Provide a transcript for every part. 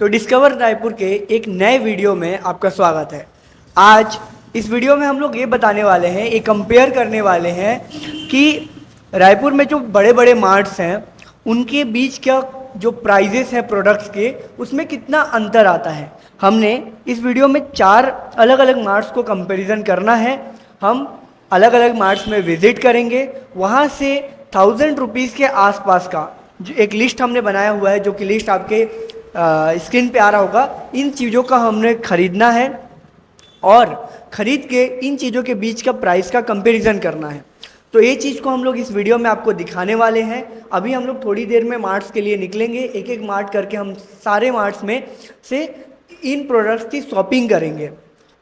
तो डिस्कवर रायपुर के एक नए वीडियो में आपका स्वागत है। आज इस वीडियो में हम लोग ये बताने वाले हैं, ये कंपेयर करने वाले हैं कि रायपुर में जो बड़े बड़े मार्ट्स हैं उनके बीच क्या जो प्राइजेस हैं प्रोडक्ट्स के, उसमें कितना अंतर आता है। हमने इस वीडियो में 4 अलग अलग मार्ट्स को कंपैरिजन करना है। हम अलग अलग मार्ट्स में विज़िट करेंगे, वहाँ से 1000 रुपीज़ के आसपास का जो एक लिस्ट हमने बनाया हुआ है, जो कि लिस्ट आपके स्क्रीन पे आ रहा होगा। इन चीज़ों का हमने ख़रीदना है और ख़रीद के इन चीज़ों के बीच का प्राइस का कंपैरिजन करना है। तो ये चीज़ को हम लोग इस वीडियो में आपको दिखाने वाले हैं। अभी हम लोग थोड़ी देर में मार्ट्स के लिए निकलेंगे, एक एक मार्ट करके हम सारे मार्ट्स में से इन प्रोडक्ट्स की शॉपिंग करेंगे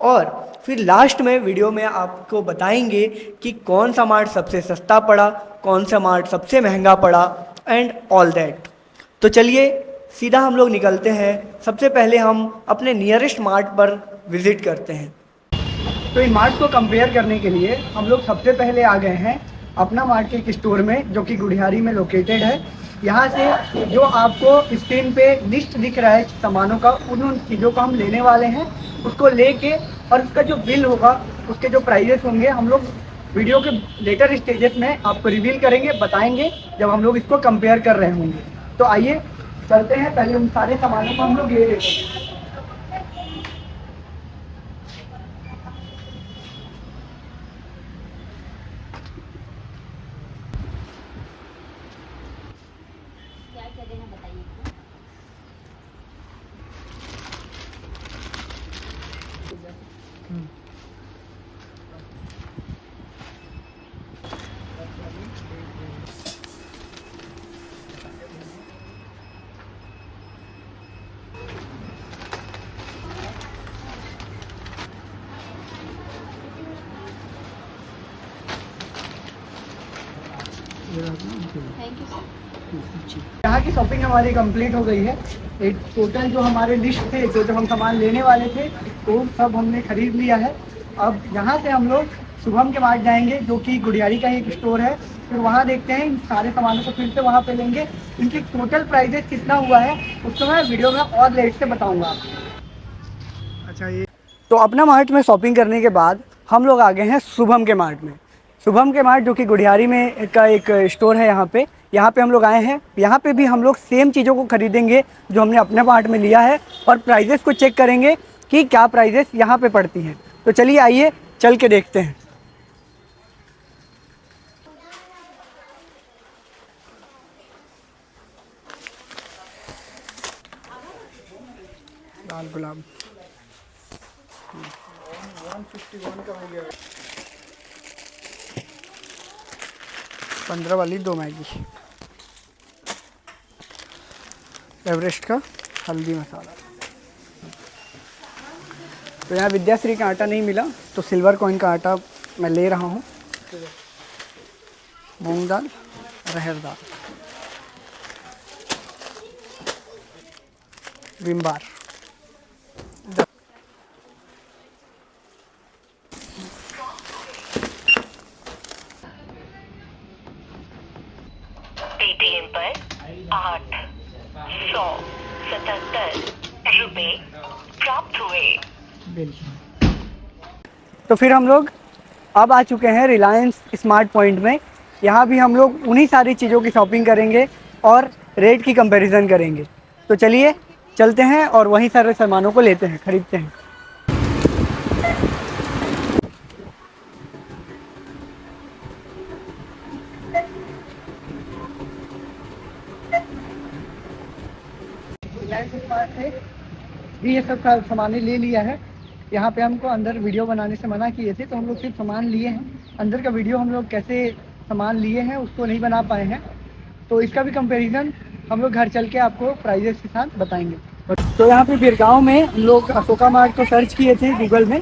और फिर लास्ट में वीडियो में आपको बताएंगे कि कौन सा मार्ट सबसे सस्ता पड़ा, कौन सा मार्ट सबसे महंगा पड़ा एंड ऑल दैट। तो चलिए सीधा हम लोग निकलते हैं। सबसे पहले हम अपने नियरेस्ट मार्ट पर विज़िट करते हैं। तो इन मार्ट्स को कंपेयर करने के लिए हम लोग सबसे पहले आ गए हैं अपना मार्ट के एक स्टोर में, जो कि गुढ़ियारी में लोकेटेड है। यहाँ से जो आपको स्क्रीन पे लिस्ट दिख रहा है सामानों का, उन चीज़ों को हम लेने वाले हैं। उसको लेके और उसका जो बिल होगा, उसके जो प्राइजेस होंगे, हम लोग वीडियो के लेटर स्टेजेस में आपको रिवील करेंगे, बताएंगे जब हम लोग इसको कंपेयर कर रहे होंगे। तो आइए चलते हैं, पहले उन सारे सामानों को हम लोग ले लेते हैं। क्या क्या देना बताइए। Thank you sir. यहाँ की शॉपिंग हमारी कंप्लीट हो गई है। एक टोटल जो हमारे लिस्ट थे, जो हम सामान लेने वाले थे, वो सब हमने खरीद लिया है। अब यहाँ से हम लोग शुभम के मार्ट जाएंगे, जो कि गुड़ियारी का ही एक स्टोर है। फिर वहाँ देखते हैं इन सारे सामानों को फिर से वहाँ पे लेंगे। इनकी टोटल प्राइजेस कितना हुआ है उसको मैं वीडियो में और लेट से बताऊँगा आपको। अच्छा, ये तो अपना मार्ट में शॉपिंग करने के बाद हम लोग आ गए हैं शुभम के मार्ट में। शुभम के मार्ट, जो कि गुड़ियारी में का एक स्टोर है, यहाँ पे हम लोग आए हैं। यहाँ पे भी हम लोग सेम चीज़ों को खरीदेंगे जो हमने अपने मार्ट में लिया है और प्राइजेस को चेक करेंगे कि क्या प्राइजेस यहाँ पे पड़ती हैं। तो चलिए आइए चल के देखते हैं। लाल गुलाब 151 का हो गया। 15 वाली 2 मैगी। एवरेस्ट का हल्दी मसाला। तो यहाँ विद्याश्री का आटा नहीं मिला, तो सिल्वर कॉइन का आटा मैं ले रहा हूँ। मूंग दाल, अरहर दाल, विम बार। पेटीएम पर 877 रुपए प्राप्त हुए। बिल। तो फिर हम लोग अब आ चुके हैं रिलायंस स्मार्ट पॉइंट में। यहाँ भी हम लोग उन्हीं सारी चीज़ों की शॉपिंग करेंगे और रेट की कंपैरिजन करेंगे। तो चलिए चलते हैं और वहीं सारे सामानों को लेते हैं, खरीदते हैं। रिलायंस स्मार्ट से भी ये सब का सामान ले लिया है। यहाँ पे हमको अंदर वीडियो बनाने से मना किए थे, तो हम लोग सिर्फ सामान लिए हैं। अंदर का वीडियो हम लोग कैसे सामान लिए हैं उसको नहीं बना पाए हैं, तो इसका भी कंपैरिजन हम लोग घर चल के आपको प्राइजेस के साथ बताएंगे। तो यहाँ पे बिरगांव में हम लोग अशोका मार्ट को सर्च किए थे गूगल में,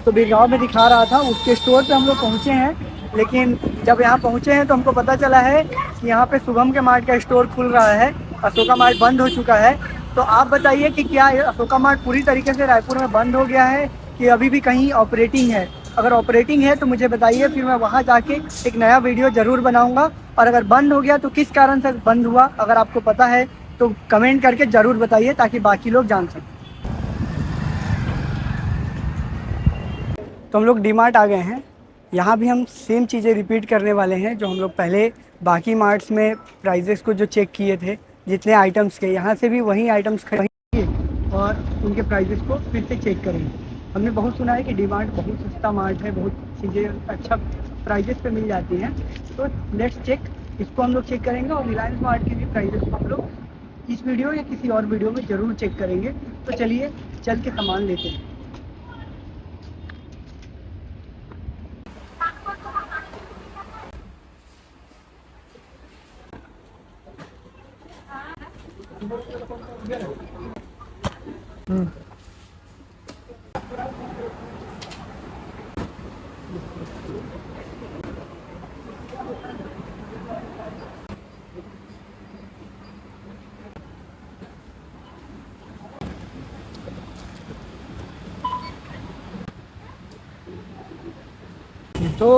तो बिरगांव में दिखा रहा था। उसके स्टोर पे हम लोग पहुँचे हैं, लेकिन जब यहाँ पहुँचे हैं तो हमको पता चला है कि यहाँ पे शुभम के मार्ट का स्टोर खुल रहा है, अशोका मार्ट बंद हो चुका है। तो आप बताइए कि क्या अशोका मार्ट पूरी तरीके से रायपुर में बंद हो गया है कि अभी भी कहीं ऑपरेटिंग है? अगर ऑपरेटिंग है तो मुझे बताइए, फिर मैं वहाँ जाके एक नया वीडियो ज़रूर बनाऊँगा। और अगर बंद हो गया तो किस कारण से बंद हुआ, अगर आपको पता है तो कमेंट करके ज़रूर बताइए ताकि बाकी लोग जान सकें। तो हम लोग डी मार्ट आ गए हैं। यहाँ भी हम सेम चीज़ें रिपीट करने वाले हैं जो हम लोग पहले बाकी मार्ट्स में प्राइजेस को जो चेक किए थे, जितने आइटम्स के, यहाँ से भी वही आइटम्स खरीदिए और उनके प्राइजेस को फिर से चेक करेंगे। हमने बहुत सुना है कि डी मार्ट बहुत सस्ता मार्ट है, बहुत चीज़ें अच्छा प्राइजेस पे मिल जाती हैं। तो लेट्स चेक, इसको हम लोग चेक करेंगे और रिलायंस मार्ट के भी प्राइजेस को हम लोग इस वीडियो या किसी और वीडियो में ज़रूर चेक करेंगे। तो चलिए चल के सामान लेते हैं। तो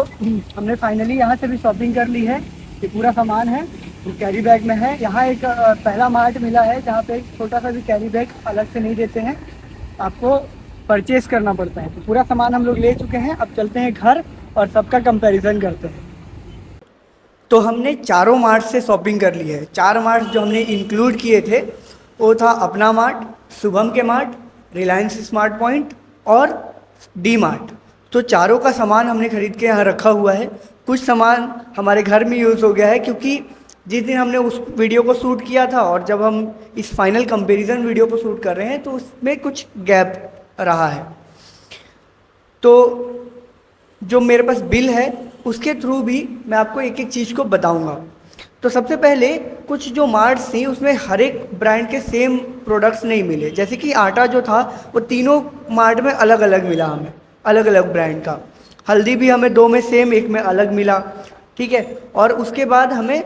हमने फाइनली यहाँ से भी शॉपिंग कर ली है। ये पूरा सामान है, वो कैरी बैग में है। यहाँ एक पहला मार्ट मिला है जहाँ पे एक छोटा सा भी कैरी बैग अलग से नहीं देते हैं, आपको परचेस करना पड़ता है। तो पूरा सामान हम लोग ले चुके हैं, अब चलते हैं घर और सबका कंपैरिजन करते हैं। तो हमने चारों मार्ट से शॉपिंग कर ली है। 4 मार्ट जो हमने इंक्लूड किए थे वो था अपना मार्ट, शुभम के मार्ट, रिलायंस स्मार्ट पॉइंट और डी मार्ट। तो चारों का सामान हमने ख़रीद के यहाँ रखा हुआ है। कुछ सामान हमारे घर में यूज़ हो गया है क्योंकि जिस दिन हमने उस वीडियो को शूट किया था और जब हम इस फाइनल कंपैरिजन वीडियो को शूट कर रहे हैं तो उसमें कुछ गैप रहा है। तो जो मेरे पास बिल है उसके थ्रू भी मैं आपको एक एक चीज़ को बताऊंगा। तो सबसे पहले कुछ जो मार्ट्स थी उसमें हर एक ब्रांड के सेम प्रोडक्ट्स नहीं मिले। जैसे कि आटा जो था वो तीनों मार्ट में अलग अलग मिला, हमें अलग अलग ब्रांड का। हल्दी भी हमें 2 में सेम, 1 में अलग मिला, ठीक है। और उसके बाद हमें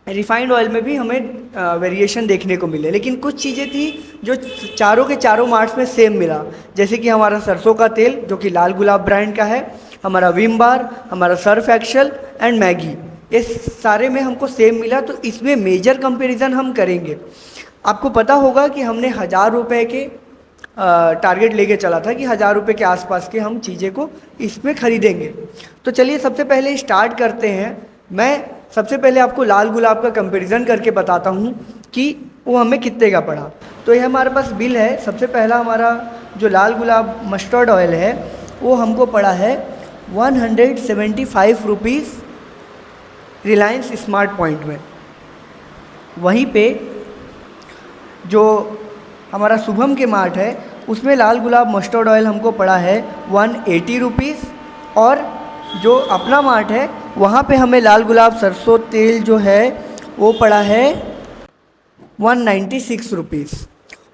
रिफाइंड ऑयल में भी हमें वेरिएशन देखने को मिले। लेकिन कुछ चीज़ें थी जो चारों के चारों मार्ट्स में सेम मिला। जैसे कि हमारा सरसों का तेल जो कि लाल गुलाब ब्रांड का है, हमारा विम बार, हमारा सर्फ एक्सेल एंड मैगी, ये सारे में हमको सेम मिला। तो इसमें मेजर कंपैरिजन हम करेंगे। आपको पता होगा कि हमने 1000 रुपये के टारगेट लेके चला था कि 1000 रुपये के आसपास के हम चीज़ें को इसमें ख़रीदेंगे। तो चलिए सबसे पहले स्टार्ट करते हैं। मैं सबसे पहले आपको लाल गुलाब का कंपैरिजन करके बताता हूँ कि वो हमें कितने का पड़ा। तो ये हमारे पास बिल है। सबसे पहला हमारा जो लाल गुलाब मस्टर्ड ऑयल है वो हमको पड़ा है 175 रुपीज़ रिलायंस स्मार्ट पॉइंट में। वहीं पे जो हमारा शुभम के मार्ट है उसमें लाल गुलाब मस्टर्ड ऑयल हमको पड़ा है 180 रुपीज़। और जो अपना मार्ट है वहाँ पे हमें लाल गुलाब सरसों तेल जो है वो पड़ा है 196 रुपीज़।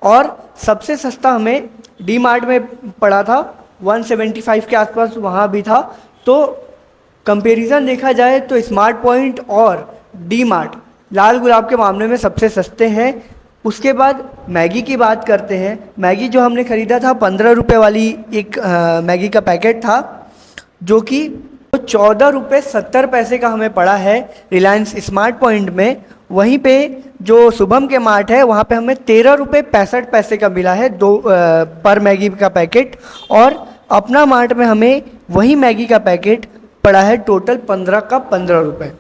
और सबसे सस्ता हमें डी मार्ट में पड़ा था 175 के आसपास, वहाँ भी था। तो कंपैरिजन देखा जाए तो स्मार्ट पॉइंट और डी मार्ट लाल गुलाब के मामले में सबसे सस्ते हैं। उसके बाद मैगी की बात करते हैं। मैगी जो हमने ख़रीदा था 15 रुपये वाली एक मैगी का पैकेट था जो कि 14 रुपये 70 पैसे का हमें पड़ा है रिलायंस स्मार्ट पॉइंट में। वहीं पे जो शुभम के मार्ट है वहाँ पे हमें 13 रुपये 65 पैसे का मिला है पर मैगी का पैकेट। और अपना मार्ट में हमें वही मैगी का पैकेट पड़ा है टोटल 15 का 15 रुपये।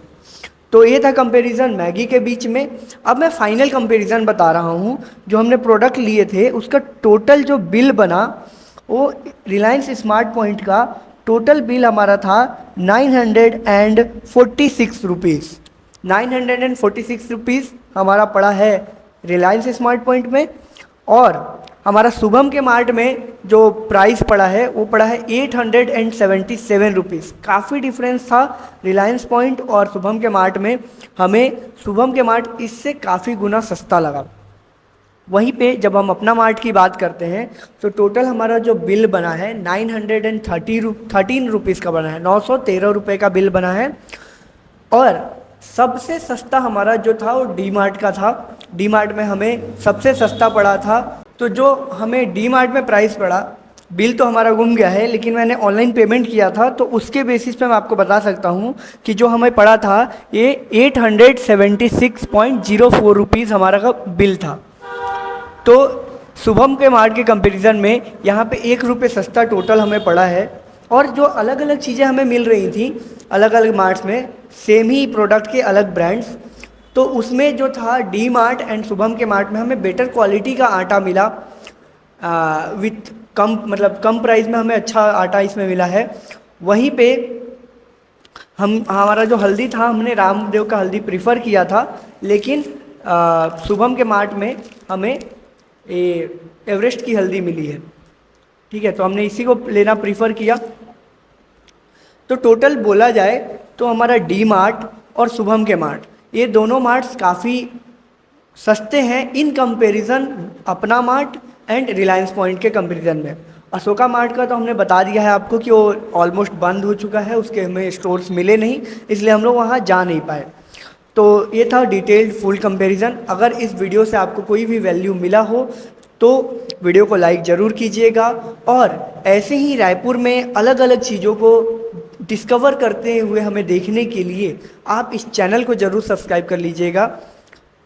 तो ये था कंपैरिजन मैगी के बीच में। अब मैं फाइनल कंपैरिजन बता रहा हूँ। जो हमने प्रोडक्ट लिए थे उसका टोटल जो बिल बना वो रिलायंस स्मार्ट पॉइंट का टोटल बिल हमारा था 946 रुपीज़। 946 रुपीज़ हमारा पड़ा है रिलायंस स्मार्ट पॉइंट में। और हमारा शुभम के मार्ट में जो प्राइस पड़ा है वो पड़ा है 877 रुपीज़। काफ़ी डिफरेंस था रिलायंस पॉइंट और शुभम के मार्ट में। हमें शुभम के मार्ट इससे काफ़ी गुना सस्ता लगा। वहीं पे जब हम अपना मार्ट की बात करते हैं तो टोटल हमारा जो बिल बना है 913 रुपीज़ का बना है, 913 रुपये का बिल बना है। और सबसे सस्ता हमारा जो था वो डी मार्ट का था। डी मार्ट में हमें सबसे सस्ता पड़ा था। तो जो हमें डी मार्ट में प्राइस पड़ा बिल तो हमारा गुम गया है, लेकिन मैंने ऑनलाइन पेमेंट किया था, तो उसके बेसिस पे मैं आपको बता सकता हूँ कि जो हमें पड़ा था ये 876.04 रुपीज़ हमारा का बिल था। तो शुभम के मार्ट के कंपैरिजन में यहाँ पे 1 रुपये सस्ता टोटल हमें पड़ा है। और जो अलग अलग चीज़ें हमें मिल रही थी अलग अलग मार्ट्स में, सेम ही प्रोडक्ट के अलग ब्रांड्स, तो उसमें जो था डी मार्ट एंड शुभम के मार्ट में हमें बेटर क्वालिटी का आटा मिला, विथ कम प्राइस में हमें अच्छा आटा इसमें मिला है। वहीं पे हमारा जो हल्दी था, हमने रामदेव का हल्दी प्रीफर किया था, लेकिन शुभम के मार्ट में हमें एवरेस्ट की हल्दी मिली है। ठीक है, तो हमने इसी को लेना प्रीफर किया। तो टोटल बोला जाए तो हमारा डी मार्ट और शुभम के मार्ट, ये दोनों मार्ट्स काफ़ी सस्ते हैं इन कंपैरिजन अपना मार्ट एंड रिलायंस पॉइंट के कंपैरिजन में। अशोका मार्ट का तो हमने बता दिया है आपको कि वो ऑलमोस्ट बंद हो चुका है, उसके हमें स्टोर्स मिले नहीं, इसलिए हम लोग वहाँ जा नहीं पाए। तो ये था डिटेल्ड फुल कंपैरिजन। अगर इस वीडियो से आपको कोई भी वैल्यू मिला हो तो वीडियो को लाइक ज़रूर कीजिएगा, और ऐसे ही रायपुर में अलग अलग चीज़ों को डिस्कवर करते हुए हमें देखने के लिए आप इस चैनल को ज़रूर सब्सक्राइब कर लीजिएगा।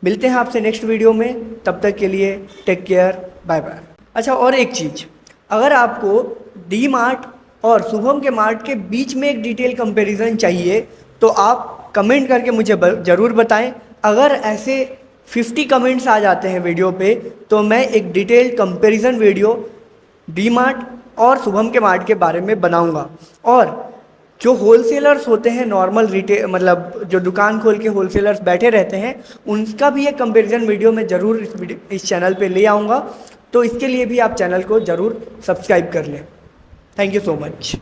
मिलते हैं आपसे नेक्स्ट वीडियो में, तब तक के लिए टेक केयर, बाय बाय। अच्छा, और एक चीज़, अगर आपको डी मार्ट और शुभम के मार्ट के बीच में एक डिटेल कंपैरिजन चाहिए तो आप कमेंट करके मुझे ज़रूर बताएं। अगर ऐसे 50 कमेंट्स आ जाते हैं वीडियो पे तो मैं एक detailed comparison video D mart और शुभम के मार्ट के बारे में बनाऊंगा। और जो होलसेलर्स होते हैं, नॉर्मल मतलब जो दुकान खोल के होलसेलर्स बैठे रहते हैं, उनका भी एक कंपैरिजन वीडियो मैं ज़रूर इस चैनल पे ले आऊँगा। तो इसके लिए भी आप चैनल को ज़रूर सब्सक्राइब कर लें। Thank you so much.